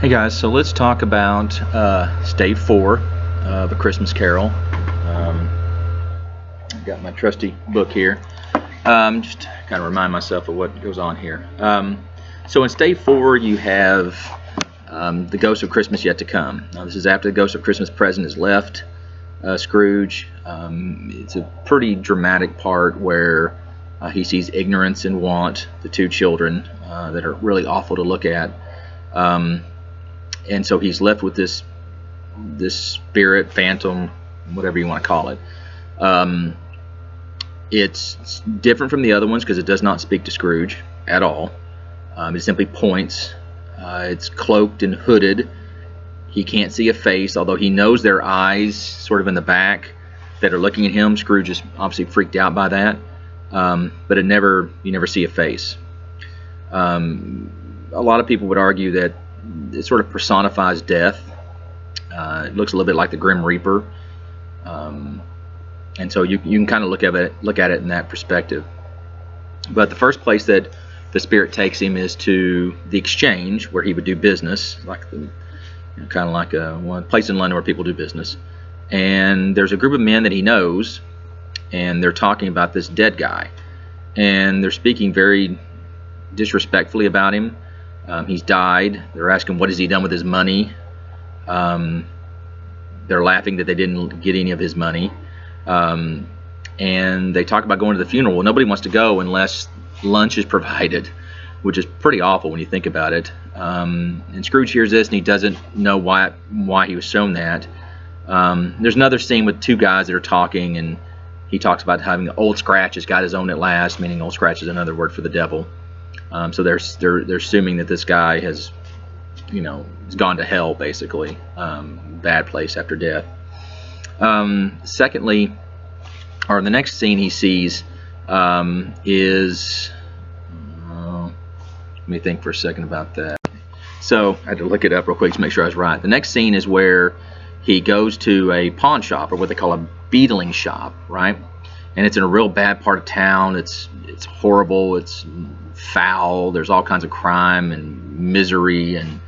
Hey guys, so let's talk about Stave 4 of A Christmas Carol. I've got my trusty book here. Just kind of remind myself of what goes on here. So in Stave 4 you have the Ghost of Christmas Yet to Come. Now this is after the Ghost of Christmas Present has left Scrooge. It's a pretty dramatic part where he sees ignorance and want, the two children that are really awful to look at. And so he's left with this spirit, phantom, whatever you want to call it. It's different from the other ones because it does not speak to Scrooge at all. It simply points. It's cloaked and hooded. He can't see a face, although he knows their eyes sort of in the back that are looking at him. Scrooge is obviously freaked out by that. But you never see a face. A lot of people would argue that it sort of personifies death. It looks a little bit like the Grim Reaper, and so you can kind of look at it in that perspective. But the first place that the spirit takes him is to the exchange where he would do business, like kind of like one place in London where people do business. And there's a group of men that he knows, and they're talking about this dead guy, and they're speaking very disrespectfully about him. He's died. They're asking what has he done with his money. They're laughing that they didn't get any of his money. And they talk about going to the funeral. Well, nobody wants to go unless lunch is provided, which is pretty awful when you think about it. And Scrooge hears this and he doesn't know why he was shown that. There's another scene with two guys that are talking, and he talks about having Old Scratch has got his own at last, meaning Old Scratch is another word for the devil. So they're assuming that this guy has gone to hell, basically, bad place after death. Secondly, or the next scene he sees is let me think for a second about that. So I had to look it up real quick to make sure I was right. The next scene is where he goes to a pawn shop, or what they call a beetling shop, right? And it's in a real bad part of town. It's horrible. It's foul. There's all kinds of crime and misery, and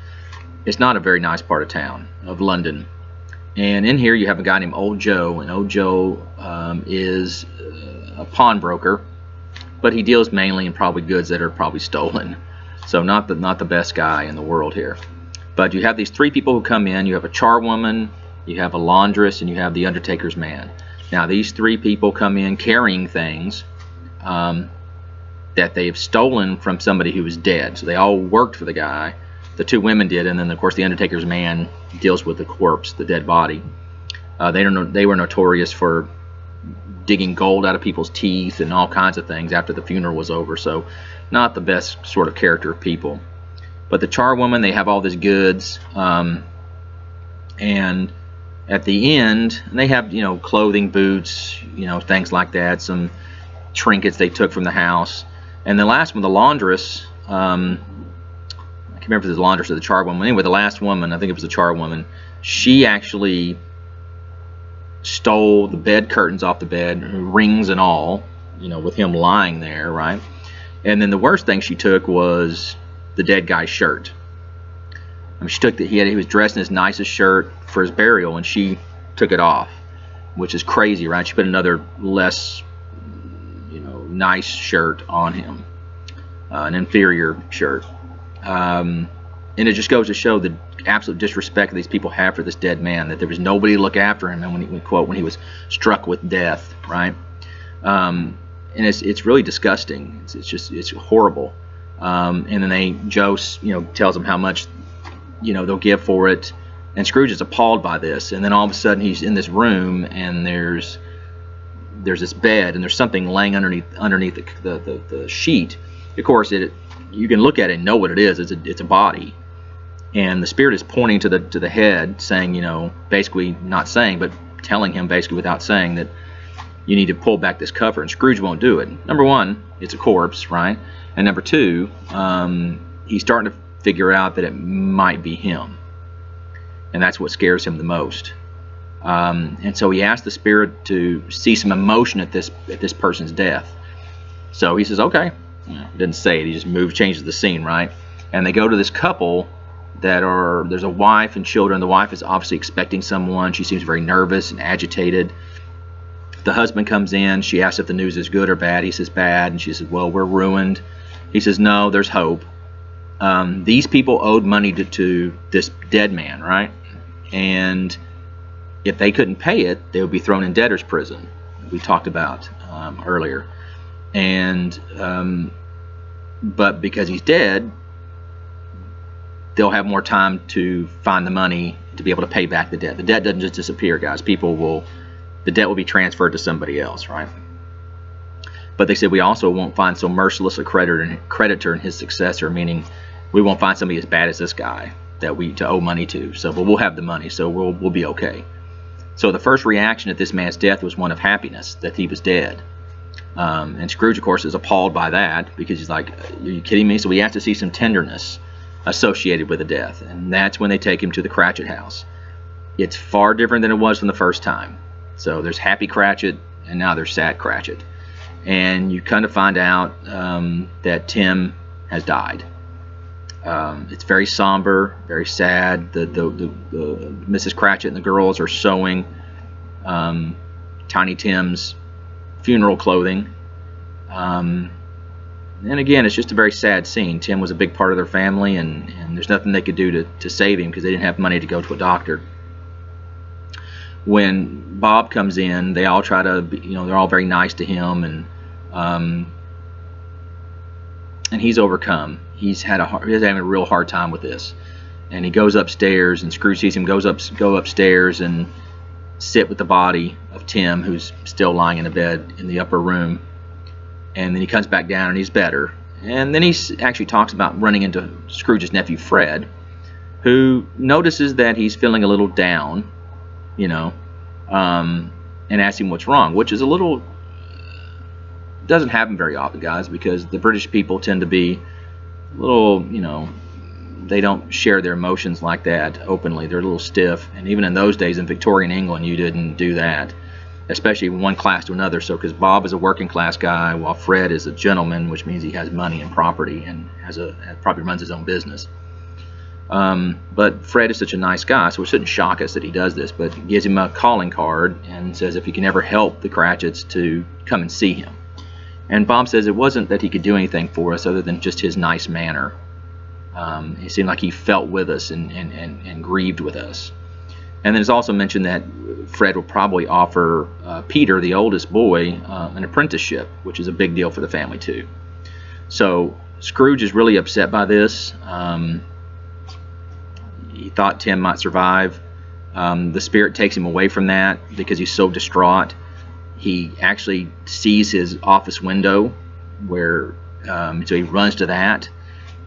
it's not a very nice part of town, of London. And in here you have a guy named Old Joe, and Old Joe is a pawnbroker, but he deals mainly in probably goods that are probably stolen. So not the best guy in the world here. But you have these three people who come in. You have a charwoman, you have a laundress, and you have the undertaker's man. Now these three people come in carrying things that they've stolen from somebody who was dead. So they all worked for the guy. The two women did, and then of course the undertaker's man deals with the corpse, the dead body. They were notorious for digging gold out of people's teeth and all kinds of things after the funeral was over. So not the best sort of character of people. But the charwoman, they have all these goods, and at the end they have clothing, boots, things like that, some trinkets they took from the house. And the last one, the laundress, I can't remember if it was the laundress or the charwoman. Anyway, the last woman, I think it was the charwoman, she actually stole the bed curtains off the bed, rings and all, with him lying there, right? And then the worst thing she took was the dead guy's shirt. I mean, she took he was dressed in his nicest shirt for his burial, and she took it off, which is crazy, right? She put another less nice shirt on him, an inferior shirt. And it just goes to show the absolute disrespect that these people have for this dead man, that there was nobody to look after him, and when he was struck with death, right? And it's really disgusting. It's horrible. And then Joe tells him how much they'll give for it, and Scrooge is appalled by this. And then all of a sudden he's in this room, and there's this bed, and there's something laying underneath the sheet. Of course, you can look at it and know what it is. It's a body, and the spirit is pointing to the head, saying, basically not saying, but telling him basically without saying that you need to pull back this cover. And Scrooge won't do it. Number one, it's a corpse, right? And number two, he's starting to figure out that it might be him, and that's what scares him the most. And so he asks the spirit to see some emotion at this person's death. So he says, okay. He didn't say it. He just changes the scene, right? And they go to this couple there's a wife and children. The wife is obviously expecting someone. She seems very nervous and agitated. The husband comes in. She asks if the news is good or bad. He says bad, and she says, well, we're ruined. He says, no, there's hope. These people owed money to this dead man, right? And if they couldn't pay it, they would be thrown in debtor's prison. We talked about earlier. And but because he's dead, they'll have more time to find the money to be able to pay back the debt. The debt doesn't just disappear, guys. The debt will be transferred to somebody else, right? But they said we also won't find so merciless a creditor and his successor, meaning we won't find somebody as bad as this guy that we to owe money to. So, but we'll have the money, so we'll be okay. So the first reaction at this man's death was one of happiness that he was dead. And Scrooge, of course, is appalled by that because he's like, are you kidding me? So we have to see some tenderness associated with the death. And that's when they take him to the Cratchit house. It's far different than it was from the first time. So there's happy Cratchit, and now there's sad Cratchit. And you kind of find out that Tim has died. It's very somber, very sad. The Mrs. Cratchit and the girls are sewing Tiny Tim's funeral clothing. And again, it's just a very sad scene. Tim was a big part of their family, and there's nothing they could do to save him because they didn't have money to go to a doctor. When Bob comes in, they all try to, they're all very nice to him, and he's overcome. He's having a real hard time with this, and he goes upstairs, and Scrooge sees him go upstairs and sit with the body of Tim, who's still lying in a bed in the upper room. And then he comes back down, and he's better. And then he actually talks about running into Scrooge's nephew Fred, who notices that he's feeling a little down, and asks him what's wrong, which is a little, doesn't happen very often, guys, because the British people tend to be a little, they don't share their emotions like that openly. They're a little stiff. And even in those days in Victorian England, you didn't do that, especially from one class to another. So because Bob is a working class guy, while Fred is a gentleman, which means he has money and property and probably runs his own business. But Fred is such a nice guy, so it shouldn't shock us that he does this, but he gives him a calling card and says if he can ever help the Cratchits to come and see him. And Bob says it wasn't that he could do anything for us other than just his nice manner. It seemed like he felt with us and grieved with us. And then it's also mentioned that Fred will probably offer Peter, the oldest boy, an apprenticeship, which is a big deal for the family too. So Scrooge is really upset by this. He thought Tim might survive. The spirit takes him away from that because he's so distraught. He actually sees his office window so he runs to that,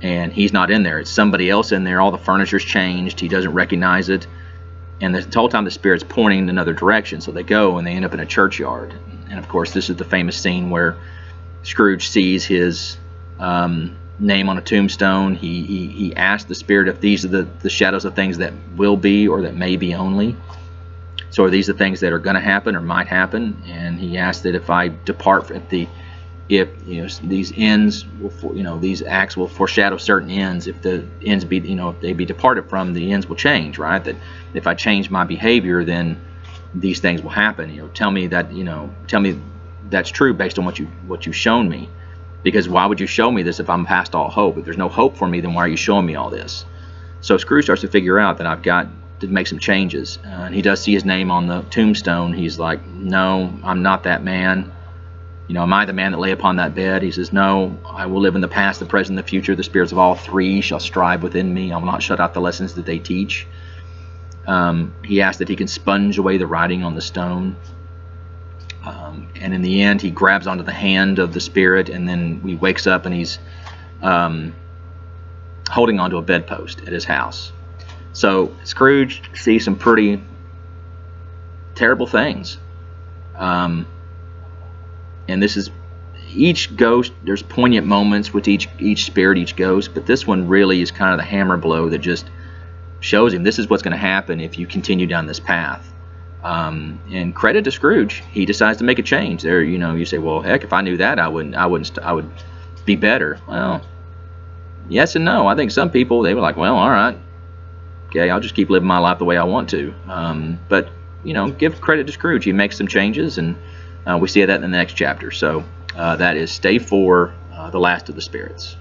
and he's not in there. It's somebody else in there. All the furniture's changed. He doesn't recognize it. And the whole time the spirit's pointing in another direction. So they go and they end up in a churchyard. And of course, this is the famous scene where Scrooge sees his name on a tombstone. He asks the spirit if these are the shadows of things that will be or that may be only. So are these the things that are going to happen or might happen? And he asked that if I depart these ends will, these acts will foreshadow certain ends. If the ends be, if they be departed from, the ends will change, right? That if I change my behavior, then these things will happen. Tell me that's true based on what you've shown me. Because why would you show me this if I'm past all hope? If there's no hope for me, then why are you showing me all this? So Scrooge starts to figure out that I've got to make some changes. And he does see his name on the tombstone. He's like, no, I'm not that man. Am I the man that lay upon that bed? He says, no, I will live in the past, the present, and the future. The spirits of all three shall strive within me. I will not shut out the lessons that they teach. He asks that he can sponge away the writing on the stone. And in the end, he grabs onto the hand of the spirit, and then he wakes up and he's holding onto a bedpost at his house. So Scrooge sees some pretty terrible things. And this is each ghost. There's poignant moments with each spirit, each ghost, but this one really is kind of the hammer blow that just shows him this is what's going to happen if you continue down this path. And credit to Scrooge, he decides to make a change. There, you say, well, heck, if I knew that, I would be better. Well, yes and no. I think some people, they were like, well, all right, Okay, I'll just keep living my life the way I want to. But give credit to Scrooge. He makes some changes, and we see that in the next chapter. So that is Stave 4, The Last of the Spirits.